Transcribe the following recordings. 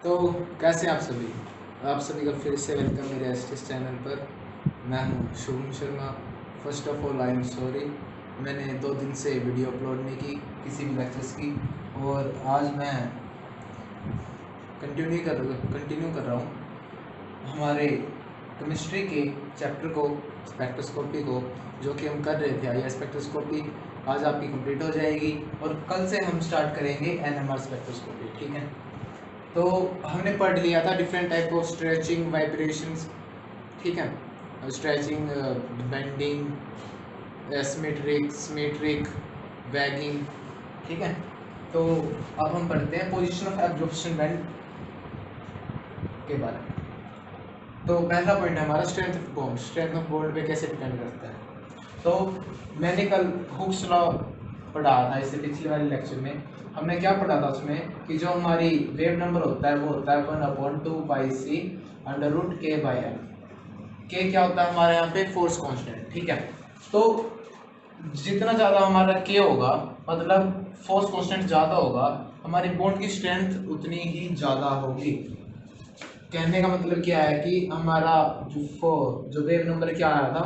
तो कैसे हैं आप सभी का फिर से वेलकम मेरे एस चैनल पर। मैं हूं Shubham Sharma. First of all I am sorry, मैंने 2 दिन से वीडियो अपलोड नहीं की किसी भी लेक्चर्स की, और आज मैं कंटिन्यू कर रहा हूं हमारे केमिस्ट्री के चैप्टर को, स्पेक्ट्रोस्कोपी को, जो कि हम कर रहे थे। आई स्पेक्ट्रोस्कोपी आज आपकी कंप्लीट हो जाएगी और कल से हम स्टार्ट करेंगे एनएमआर स्पेक्ट्रोस्कोपी। ठीक है, तो हमने पढ़ लिया था different type of stretching vibrations. ठीक है, स्ट्रेचिंग, बेंडिंग, सिमेट्रिक, वैगिंग। ठीक है, तो अब हम पढ़ते हैं पोजीशन ऑफ एब्जॉर्प्शन बैंड के बारे में। तो पहला पॉइंट है हमारा strength of bond. Strength of bond पे कैसे डिपेंड करता है। तो मैंने कल हुक्स लॉ पढ़ा था, इससे पिछले वाले लेक्चर में हमने क्या पढ़ा था उसमें कि जो हमारी वेव नंबर होता है वो होता है 1/2πc √k/m। के क्या होता है हमारे यहाँ पे फोर्स कांस्टेंट। ठीक है, तो जितना ज़्यादा हमारा के होगा, मतलब फोर्स कांस्टेंट ज़्यादा होगा, हमारी बॉन्ड की स्ट्रेंथ उतनी ही ज़्यादा होगी। कहने का मतलब क्या है कि हमारा जो वेव नंबर क्या आया था,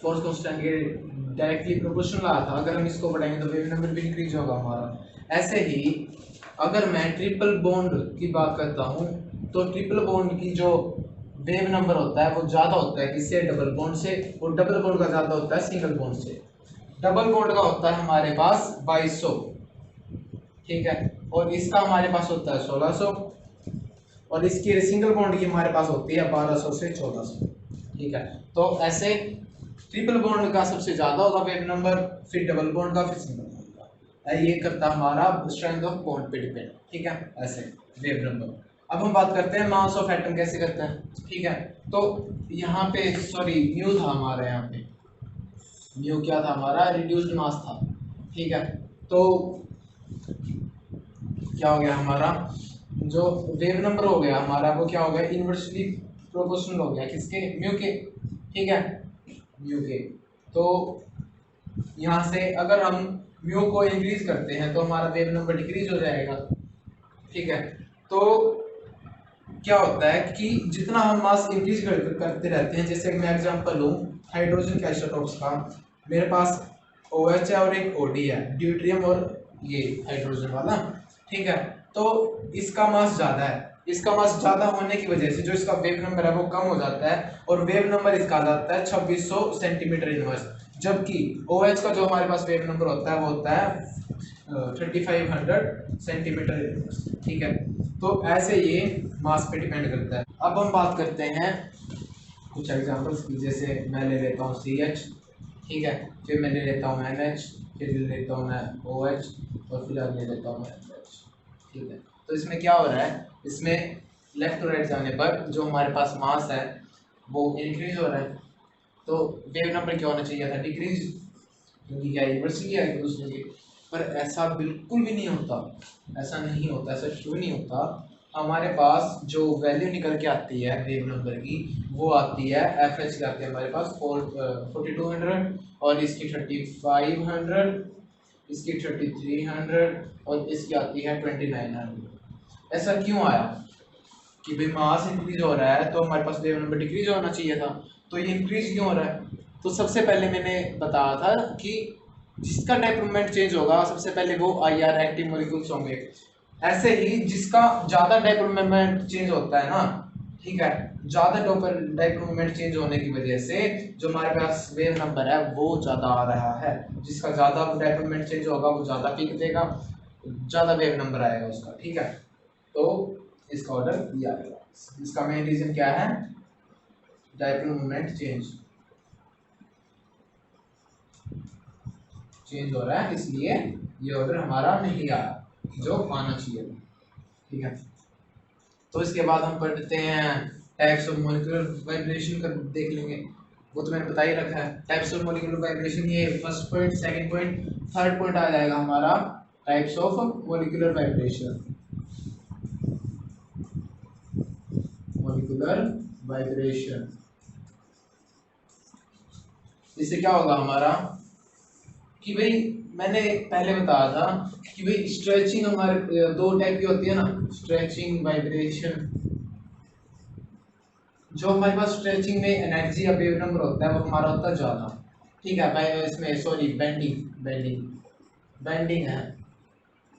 फोर्स कांस्टेंट के डायरेक्टली प्रोपोर्शनल आया था। अगर हम इसको बढ़ाएंगे तो वेव नंबर भी इंक्रीज होगा हमारा। ऐसे ही अगर मैं ट्रिपल बॉन्ड की बात करता हूँ तो ट्रिपल बॉन्ड की जो वेव नंबर होता है वो ज़्यादा होता है किससे, डबल बॉन्ड से, और डबल बॉन्ड का ज़्यादा होता है सिंगल बॉन्ड से। डबल बॉन्ड का होता है हमारे पास 2200, ठीक है, और इसका हमारे पास होता है 1600, और इसकी सिंगल बॉन्ड की हमारे पास होती है 1200 से 1400। ठीक है, तो ऐसे ट्रिपल बॉन्ड का सबसे ज्यादा होगा वेव नंबर, फिर डबल बॉन्ड का, फिर सिंगल बॉन्ड का। ये करता है हमारा स्ट्रेंथ ऑफ बॉन्ड पे डिपेंड। ठीक है, ऐसे वेव नंबर। अब हम बात करते हैं मास ऑफ एटम कैसे करते हैं। ठीक है, तो यहाँ पे सॉरी म्यू था हमारा, यहाँ पे म्यू क्या था हमारा, रिड्यूस्ड मास था। ठीक है, तो क्या हो गया हमारा, जो वेव नंबर हो गया हमारा वो क्या हो गया, इनवर्सली प्रोपोर्शनल हो गया किसके, म्यू के। ठीक है, म्यू के। तो यहाँ से अगर हम म्यू को इंक्रीज करते हैं तो हमारा वेव नंबर डिक्रीज हो जाएगा। ठीक है, तो क्या होता है कि जितना हम मास इंक्रीज करते रहते हैं, जैसे मैं एग्जांपल लूँ हाइड्रोजन के आइसोटोप्स का, मेरे पास OH है और एक OD है, ड्यूट्रियम और ये हाइड्रोजन वाला। ठीक है, तो इसका मास ज़्यादा है। इसका मास ज़्यादा होने की वजह से जो इसका वेव नंबर है वो कम हो जाता है, और वेव नंबर इसका आ जाता है 2600 सेंटीमीटर इनवर्स। जबकि OH का जो हमारे पास वेव नंबर होता है वो होता है 3500 सेंटीमीटर इनवर्स। ठीक है, तो ऐसे ये मास पे डिपेंड करता है। अब हम बात करते हैं कुछ एग्जांपल्स की, जैसे मैं ले लेता हूँ CH। ठीक है, फिर मैं ले लेता हूँ NH, फिर ले लेता हूँ मैं OH, और फिर ले लेता हूँ मैं NH। ठीक है, तो इसमें क्या हो रहा है, इसमें लेफ्ट टू राइट जाने पर जो हमारे पास मास है वो इंक्रीज हो रहा है, तो वेव नंबर क्या होना चाहिए था, डिक्रीज, क्योंकि क्या इन्वर्सली है एक दूसरे के। पर ऐसा बिल्कुल भी नहीं होता, ऐसा नहीं होता। ऐसा क्यों नहीं होता, हमारे पास जो वैल्यू निकल के आती है वेव नंबर की वो आती है FH की आती है हमारे पास 4200, और इसकी 3500, इसकी 3300, और इसकी आती है 2900। ऐसा क्यों आया कि भाई मास इंक्रीज हो रहा है तो हमारे पास वेव नंबर डिक्रीज होना चाहिए था, तो ये इंक्रीज क्यों हो रहा है। तो सबसे पहले मैंने बताया था कि जिसका डायप्रोमेंट चेंज होगा सबसे पहले वो IR एक्टिव मॉलिक्यूल्स होंगे। ऐसे ही जिसका ज़्यादा डायप्रोमेंट चेंज होता है ना, ठीक है, ज़्यादा डायप्रोमेंट चेंज होने की वजह से जो हमारे पास वेव नंबर है वो ज़्यादा आ रहा है। जिसका ज़्यादा डायप्रोमेंट चेंज होगा वो ज़्यादा पीक देगा, ज़्यादा वेव नंबर आएगा उसका। ठीक है, तो इसका ऑर्डर दिया गया। इसका मेन रीजन क्या है, डायपोल मोमेंट चेंज हो रहा है, इसलिए ये ऑर्डर हमारा नहीं आया जो आना चाहिए। ठीक है, तो इसके बाद हम पढ़ते हैं टाइप्स ऑफ मॉलिक्यूलर वाइब्रेशन का, देख लेंगे। वो तो मैंने बता ही रखा है, टाइप्स ऑफ मॉलिक्यूलर वाइब्रेशन। ये first point, second point, third point आ जाएगा हमारा types of molecular vibration. Molecular vibration, इससे क्या होगा हमारा कि भाई मैंने पहले बताया था कि भाई स्ट्रेचिंग हमारे दो टाइप की होती है ना, स्ट्रेचिंग वाइब्रेशन। जो हमारे पास स्ट्रेचिंग में एनर्जी या वेव नंबर होता है वो हमारा होता है ज़्यादा, ठीक है भाई। इसमें सॉरी बेंडिंग बेंडिंग बेंडिंग है,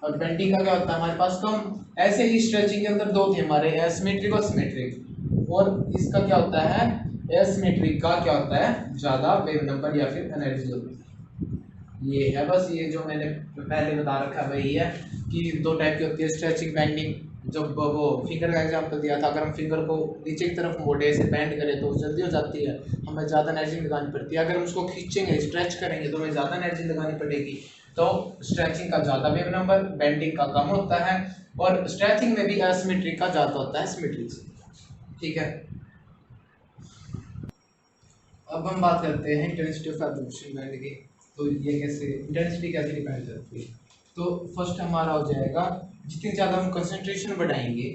और बेंडिंग का क्या होता है हमारे पास कम। ऐसे ही स्ट्रेचिंग के अंदर दो थे हमारे, एसिमेट्रिक और सिमेट्रिक। और इसका क्या होता है, एसिमेट्रिक का क्या होता है, ज़्यादा वेव नंबर या फिर एनर्जी होती है। ये है बस, ये जो मैंने पहले बता रखा है वही है कि दो टाइप की होती है स्ट्रेचिंग बेंडिंग। जब वो फिंगर का एग्जांपल दिया था, अगर हम फिंगर को नीचे की तरफ मोड़े से बेंड करें तो जल्दी हो जाती है, हमें ज़्यादा एनर्जी लगानी पड़ती है। अगर हम उसको खींचेंगे स्ट्रेच करेंगे तो हमें ज़्यादा एनर्जी लगानी पड़ेगी। तो स्ट्रेचिंग का ज़्यादा वेव नंबर, बेंडिंग का कम होता है, और स्ट्रेचिंग में भी एसिमेट्रिक का ज़्यादा होता है सिमेट्रिक से, ठीक है। अब हम बात करते हैं इंटेंसिटी ऑफ एब्जॉर्प्शन बैंड की। तो ये कैसे, इंटेंसिटी कैसे डिपेंड करती है। तो फर्स्ट हमारा हो जाएगा, जितनी ज़्यादा हम कंसंट्रेशन बढ़ाएंगे,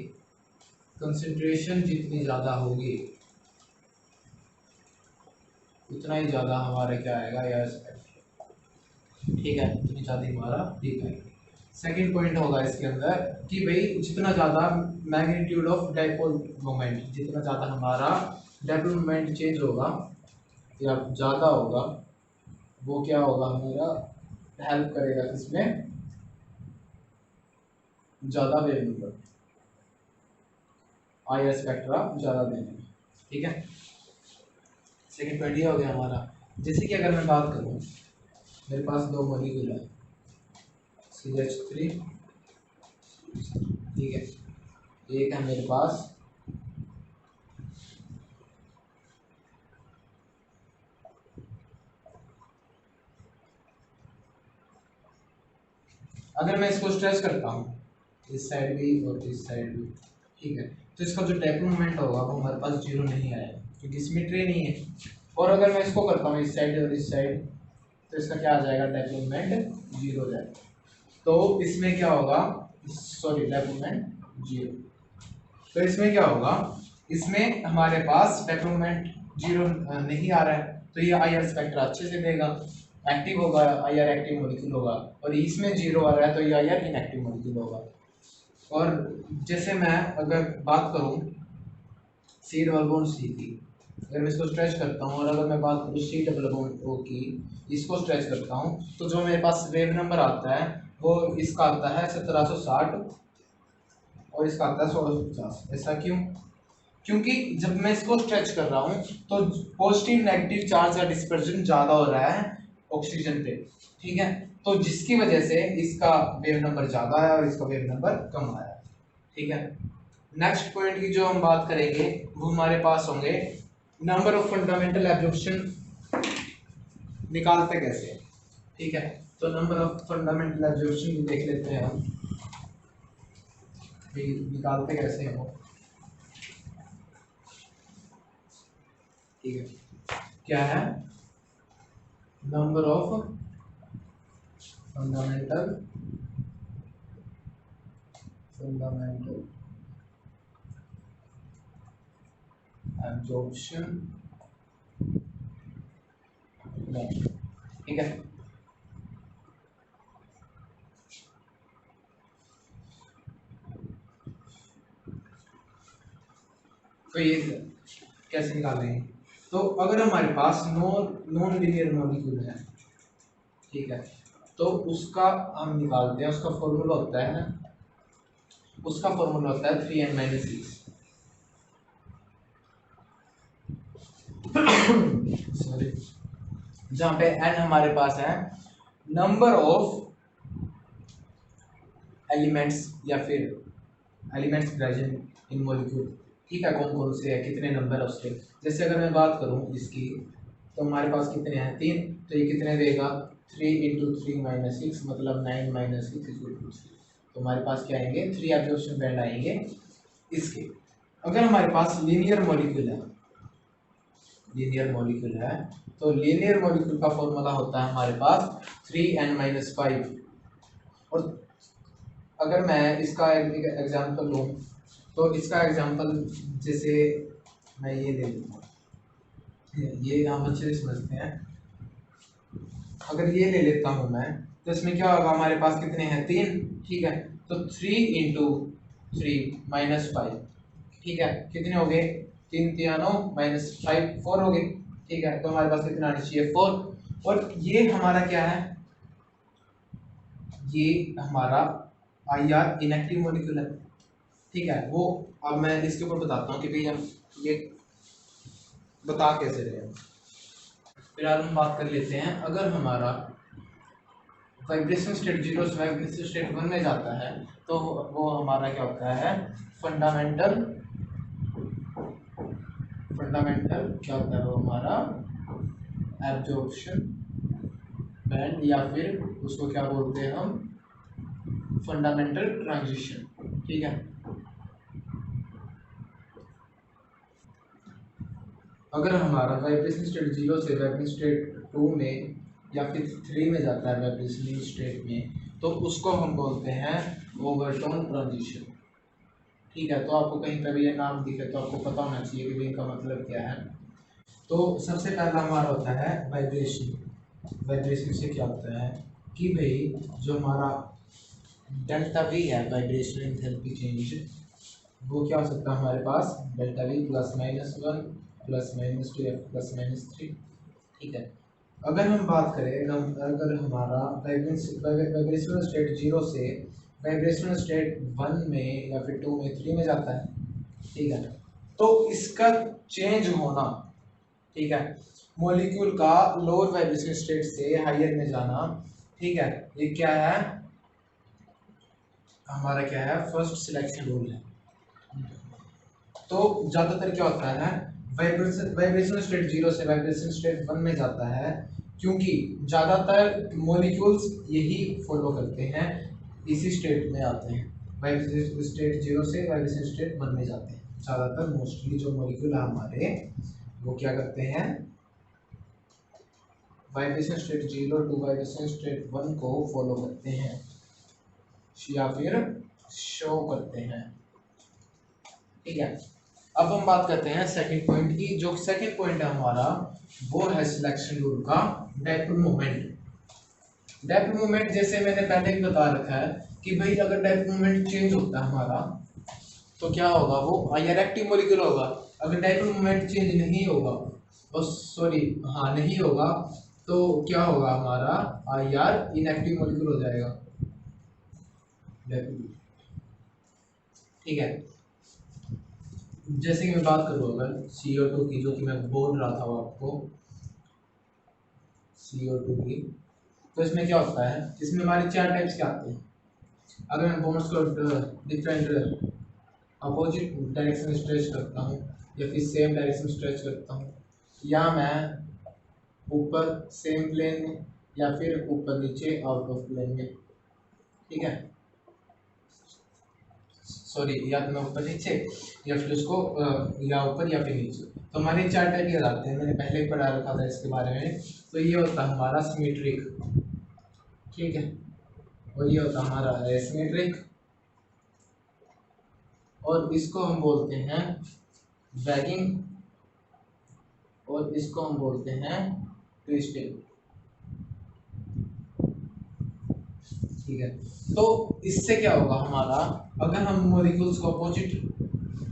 कंसंट्रेशन जितनी ज़्यादा होगी उतना ही ज़्यादा हमारा क्या आएगा, या ठीक है, उतनी ज़्यादा हमारा ठीक है। सेकेंड पॉइंट होगा इसके अंदर कि भाई जितना ज़्यादा मैग्नीट्यूड ऑफ डाइपोल मोमेंट, जितना ज़्यादा हमारा डाइपोल मोमेंट चेंज होगा या ज़्यादा होगा, वो क्या होगा हमारा, हेल्प करेगा किसमें, ज़्यादा वेव नंबर, आई स्पेक्ट्रा ज़्यादा देने में, ठीक है। सेकेंड पॉइंट ये हो गया हमारा। जैसे कि अगर मैं बात करूँ, मेरे पास दो मॉलिक्यूल है CH3, ठीक है, एक है मेरे पास अगर मैं इसको स्ट्रेच करता हूँ इस साइड भी और इस साइड भी, ठीक है, तो इसका जो डाइपोल मोमेंट होगा वो हमारे पास जीरो नहीं आएगा क्योंकि सिमेट्री नहीं है। और अगर मैं इसको करता हूँ इस साइड और इस साइड, तो इसका क्या आ जाएगा, डाइपोल मोमेंट जीरो हो जाएगा। तो इसमें क्या होगा, सॉरी डाइपोल मोमेंट जीरो, तो इसमें क्या होगा, इसमें हमारे पास डाइपोल मोमेंट जीरो नहीं आ रहा है, तो ये आई आर स्पेक्ट्रा अच्छे से देगा, एक्टिव होगा, आई आर एक्टिव मॉलिक्यूल होगा। और इसमें जीरो आ रहा है तो ये आई आर इनएक्टिव मॉलिक्यूल होगा। और जैसे मैं अगर बात करूं सी डबल बॉन्ड सी की, अगर मैं इसको स्ट्रेच करता हूं, और अगर मैं बात करूं सी डबल बॉन्ड ओ की, इसको स्ट्रेच करता हूं, तो जो मेरे पास वेव नंबर आता है वो इसका आता है 1760 और इसका आता है 1650। ऐसा क्यों, क्योंकि जब मैं इसको स्ट्रेच कर रहा हूँ तो पॉजिटिव नेगेटिव चार्ज का डिस्पर्जन ज़्यादा हो रहा है ऑक्सीजन पे, ठीक है, तो जिसकी वजह से इसका वेव नंबर ज़्यादा है और इसका वेव नंबर कम आया है, ठीक है। नेक्स्ट पॉइंट की जो हम बात करेंगे वो हमारे पास होंगे नंबर ऑफ फंडामेंटल एब्जॉर्प्शन निकालते कैसे, ठीक है। तो नंबर ऑफ फंडामेंटल एब्जॉर्प्शन देख लेते हैं हम, निकालते कैसे हैं वो, ठीक है। क्या है, नंबर ऑफ फंडामेंटल एब्जॉर्प्शन, ठीक है। तो ये कैसे निकालेंगे, तो अगर हमारे पास नॉन लीनियर मॉलिक्यूल है, ठीक है, तो उसका हम निकालते हैं, उसका फॉर्मूला होता है, उसका फॉर्मूला होता है 3n-6, सॉरी, जहाँ पे n हमारे पास है नंबर ऑफ एलिमेंट्स या फिर एलिमेंट्स प्रेजेंट इन मॉलिक्यूल, ठीक है, कौन कौन से है, कितने नंबर है उसके। जैसे अगर मैं बात करूँ इसकी, तो हमारे पास कितने हैं, 3, तो ये कितने देगा, 3 × 3 - 6 मतलब 9 - 6 = 3। तो हमारे पास क्या आएंगे, 3 एब्जॉर्प्शन बैंड आएंगे इसके। अगर हमारे पास लीनियर मॉलिक्यूल है, लीनियर मॉलिक्यूल है, तो लीनियर मॉलिक्यूल का फॉर्मूला होता है हमारे पास 3n-5। और अगर मैं इसका एक एग्जांपल लूँ, तो इसका एग्जांपल जैसे मैं ये ले लूँगा, ये हम अच्छे से समझते हैं। अगर ये ले लेता हूँ मैं, तो इसमें क्या होगा, हमारे पास कितने हैं 3, ठीक है। तो 3 इंटू 3 माइनस 5, ठीक है, कितने हो गए 3 3 9 माइनस 5 4 हो गए, ठीक है। तो हमारे पास कितना आना चाहिए 4, और ये हमारा क्या है, ये हमारा IR इनएक्टिव मॉलिक्यूल है, ठीक है। वो अब मैं इसके ऊपर बताता हूँ कि भाई हम ये बता कैसे रहे हैं। फिर हम बात कर लेते हैं, अगर हमारा वाइब्रेशन स्टेट 0 से वाइब्रेशन स्टेट 1 में जाता है तो वो हमारा क्या होता है, फंडामेंटल क्या होता है, वो हमारा एब्जॉर्प्शन बैंड, या फिर उसको क्या बोलते हैं हम, फंडामेंटल ट्रांजिशन, ठीक है। अगर हमारा वाइब्रेशन स्टेट 0 से वाइब्रेशन स्टेट 2 में या फिर 3 में जाता है वाइब्रेशन स्टेट में, तो उसको हम बोलते हैं ओवरटोन ट्रांजिशन, ठीक है। तो आपको कहीं पर भी ये नाम दिखे तो आपको पता होना चाहिए कि इनका मतलब क्या है। तो सबसे पहला हमारा होता है वाइब्रेशन। वाइब्रेशन से क्या होता है कि भाई जो हमारा डेल्टा वी है, वाइब्रेशन एंथैल्पी चेंज, वो क्या हो सकता है हमारे पास, डेल्टा वी +-1 +-2 +-3, ठीक है। अगर हम बात करें, अगर हमारा वाइब्रेशनल स्टेट 0 से वाइब्रेशनल स्टेट 1 में या फिर 2 में 3 में जाता है, ठीक है, तो इसका चेंज होना, ठीक है, मॉलिक्यूल का लोअर वाइब्रेशन स्टेट से हायर में जाना, ठीक है, ये क्या है हमारा, क्या है, फर्स्ट सिलेक्शन रूल है। तो ज्यादातर क्या होता है, वाइब्रेशन स्टेट 0 से वाइब्रेशन स्टेट 1 में जाता है, क्योंकि ज्यादातर मॉलिक्यूल्स यही फॉलो करते हैं, इसी स्टेट में आते हैं, वाइब्रेशन स्टेट 0 से वाइब्रेशन स्टेट 1 में जाते हैं। ज्यादातर मोस्टली जो मॉलिक्यूल है हमारे, वो क्या करते हैं, vibration state 0 to vibration state 1 को फॉलो करते हैं या फिर शो करते हैं, ठीक है। अब हम बात करते हैं सेकंड पॉइंट की। जो सेकंड पॉइंट है हमारा, वो है सिलेक्शन रूल का डायपोल मोमेंट। डायपोल मोमेंट जैसे मैंने पहले ही बता रखा है कि भाई अगर डायपोल मोमेंट चेंज होता है हमारा, तो क्या होगा, वो आईआर एक्टिव मॉलिक्यूल होगा। अगर डायपोल मोमेंट चेंज नहीं होगा, सॉरी हाँ नहीं होगा, तो क्या होगा हमारा, आईआर इनएक्टिव मॉलिक्यूल हो जाएगा, ठीक है। जैसे कि मैं बात करूँ अगर CO2 की, जो कि मैं बोल रहा था वो आपको, CO2 की, तो इसमें क्या होता है, इसमें हमारे 4 टाइप्स के आते हैं। अगर मैं बॉन्ड्स को डिफरेंट अपोजिट डायरेक्शन स्ट्रेच करता हूँ या फिर सेम डायरेक्शन स्ट्रेच करता हूँ, या मैं ऊपर सेम प्लेन में या फिर ऊपर नीचे आउट ऑफ प्लेन में, ठीक है, सॉरी, या तो मैं ऊपर नीचे या फिर उसको या ऊपर या फिर नीचे। तो हमारे 4 टाइप के आते हैं, मैंने पहले ही पढ़ा रखा था इसके बारे में। तो ये होता है हमारा सिमेट्रिक, ठीक है, और ये होता है हमारा एसिमेट्रिक, और इसको हम बोलते हैं बैगिंग, और इसको हम बोलते हैं ट्विस्टिंग, ठीक है। तो इससे क्या होगा हमारा, अगर हम मॉलिक्यूल्स को अपोजिट,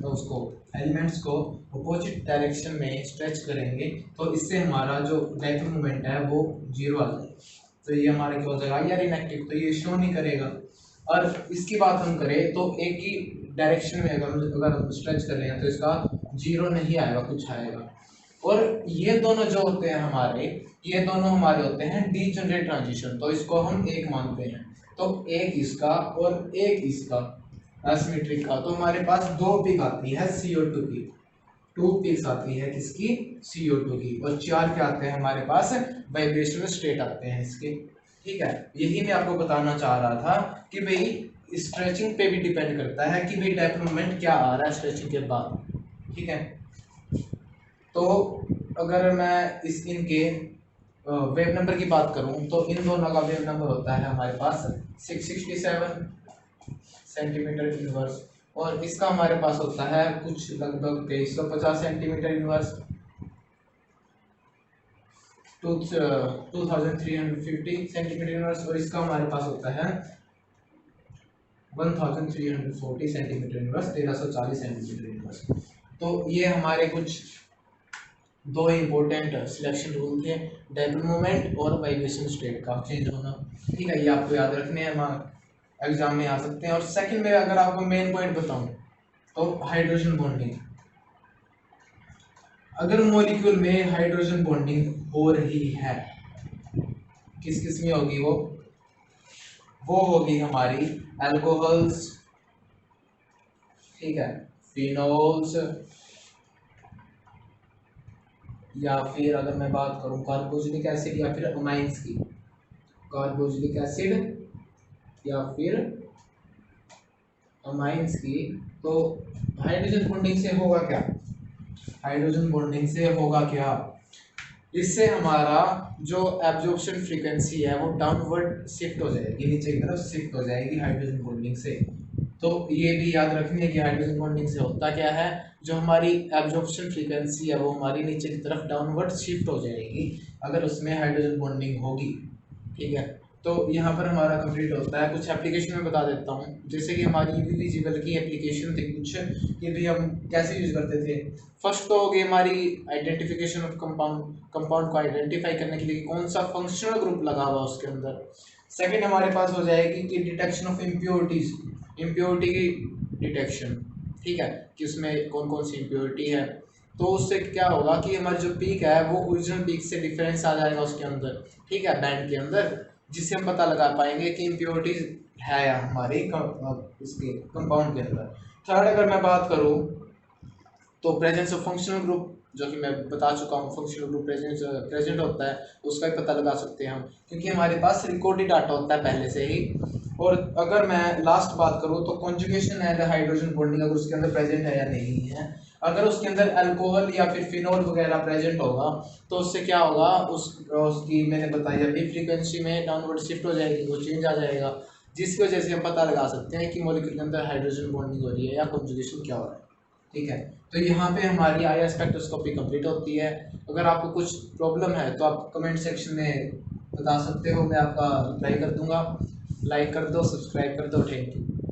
उसको एलिमेंट्स को अपोजिट डायरेक्शन में स्ट्रेच करेंगे, तो इससे हमारा जो डायपोल मोमेंट है वो 0 आ जाएगा। तो ये हमारा क्या हो जाएगा, यार इनएक्टिव, तो ये शो नहीं करेगा। और इसकी बात हम करें तो एक ही डायरेक्शन में अगर हम स्ट्रेच कर रहे हैं तो इसका 0 नहीं आएगा, कुछ आएगा। और ये दोनों जो होते हैं हमारे, ये दोनों हमारे होते हैं डीजनरेट ट्रांजिशन, तो इसको हम एक मानते हैं। तो एक इसका और एक इसका एसिमेट्रिक का, तो हमारे पास 2 पिक आती है CO2 की, 2 पिक्स आती है किसकी, CO2 की, और 4 क्या आते हैं हमारे पास, वाइब्रेशनल स्टेट आते हैं इसके, ठीक है। यही मैं आपको बताना चाह रहा था कि भाई स्ट्रेचिंग पे भी डिपेंड करता है कि भाई डायपोल मोमेंट क्या आ रहा है स्ट्रेचिंग के बाद, ठीक है। तो अगर मैं इनके वेव नंबर की बात करूं, तो इन दोनों का वेव नंबर होता है हमारे पास 667 सेंटीमीटर इनवर्स, और इसका हमारे पास होता है कुछ लगभग 2350 सेंटीमीटर इनवर्स। 2350 सेंटीमीटर इनवर्स, और इसका हमारे पास होता है 1340 सेंटीमीटर इनवर्स, 1340 सेंटीमीटर इनवर्स। तो ये हमारे कुछ दो इम्पोर्टेंट सिलेक्शन रूल थे, डायपोल मोमेंट और वाइब्रेशन स्टेट का चेंज होना। ठीक है, ये आपको याद रखने हैं, एग्जाम में आ सकते हैं। और सेकंड में अगर आपको मेन पॉइंट बताऊं तो हाइड्रोजन बॉन्डिंग, अगर मॉलिक्यूल में हाइड्रोजन बॉन्डिंग हो रही है, किस किस में होगी वो होगी हमारी अल्कोहल्स, ठीक है, फिनोल्स, या फिर अगर मैं बात करूं कार्बोक्सिलिक एसिड या फिर अमाइंस की, कार्बोक्सिलिक एसिड या फिर अमाइंस की। तो हाइड्रोजन बॉन्डिंग से होगा क्या, हाइड्रोजन बॉन्डिंग से होगा क्या, इससे हमारा जो एब्जॉर्प्शन फ्रीक्वेंसी है वो डाउनवर्ड शिफ्ट हो जाएगी, नीचे की तरफ शिफ्ट हो जाएगी हाइड्रोजन बॉन्डिंग से। तो ये भी याद रखनी है कि हाइड्रोजन बॉन्डिंग से होता क्या है, जो हमारी एब्जॉर्प्शन फ्रीक्वेंसी है वो हमारी नीचे की तरफ डाउनवर्ड शिफ्ट हो जाएगी अगर उसमें हाइड्रोजन बॉन्डिंग होगी। ठीक है, तो यहाँ पर हमारा कंप्लीट होता है। कुछ एप्लीकेशन में बता देता हूँ, जैसे कि हमारी यूवी विजिबल की एप्लीकेशन थी कुछ, ये भी हम कैसे यूज करते थे। फर्स्ट तो होगी हमारी आइडेंटिफिकेशन ऑफ कंपाउंड को आइडेंटिफाई करने के लिए कौन सा फंक्शनल ग्रुप लगा हुआ उसके अंदर। सेकंड हमारे पास हो जाएगी कि डिटेक्शन ऑफ इम्प्योरिटीज, इम्प्योरिटी की डिटेक्शन, ठीक है, कि उसमें कौन कौन सी इम्प्योरिटी है। तो उससे क्या होगा कि हमारी जो पीक है वो ओरिजिनल पीक से डिफरेंस आ जाएगा उसके अंदर, ठीक है, बैंड के अंदर, जिससे हम पता लगा पाएंगे कि इम्प्योरिटीज है या हमारे इसके कंपाउंड के अंदर। थर्ड अगर मैं बात करूं तो प्रेजेंस ऑफ फंक्शनल ग्रुप, जो कि मैं बता चुका हूँ, फंक्शनल ग्रुप प्रेजेंट होता है, उसका भी पता लगा सकते हैं हम, क्योंकि हमारे पास रिकॉर्डेड डाटा होता है पहले से ही। और अगर मैं लास्ट बात करूँ तो कॉन्जुगेशन है हाइड्रोजन बॉन्डिंग, अगर उसके अंदर प्रेजेंट है या नहीं है। अगर उसके अंदर अल्कोहल या फिर फिनोल वगैरह प्रेजेंट होगा तो उससे क्या होगा, उसकी मैंने बताई अभी फ्रीक्वेंसी में डाउनवर्ड शिफ्ट हो जाएगी, वो चेंज आ जाएगा, जिसकी वजह से हम पता लगा सकते हैं कि मॉलिक्यूल के अंदर हाइड्रोजन बॉन्डिंग हो रही है या कॉन्जुगेशन क्या हो रहा है। ठीक है, तो यहाँ पे हमारी IR स्पेक्ट्रोस्कोपी कंप्लीट होती है। अगर आपको कुछ प्रॉब्लम है तो आप कमेंट सेक्शन में बता सकते हो, मैं आपका रिप्लाई कर दूंगा। लाइक कर दो, सब्सक्राइब कर दो, थैंक यू।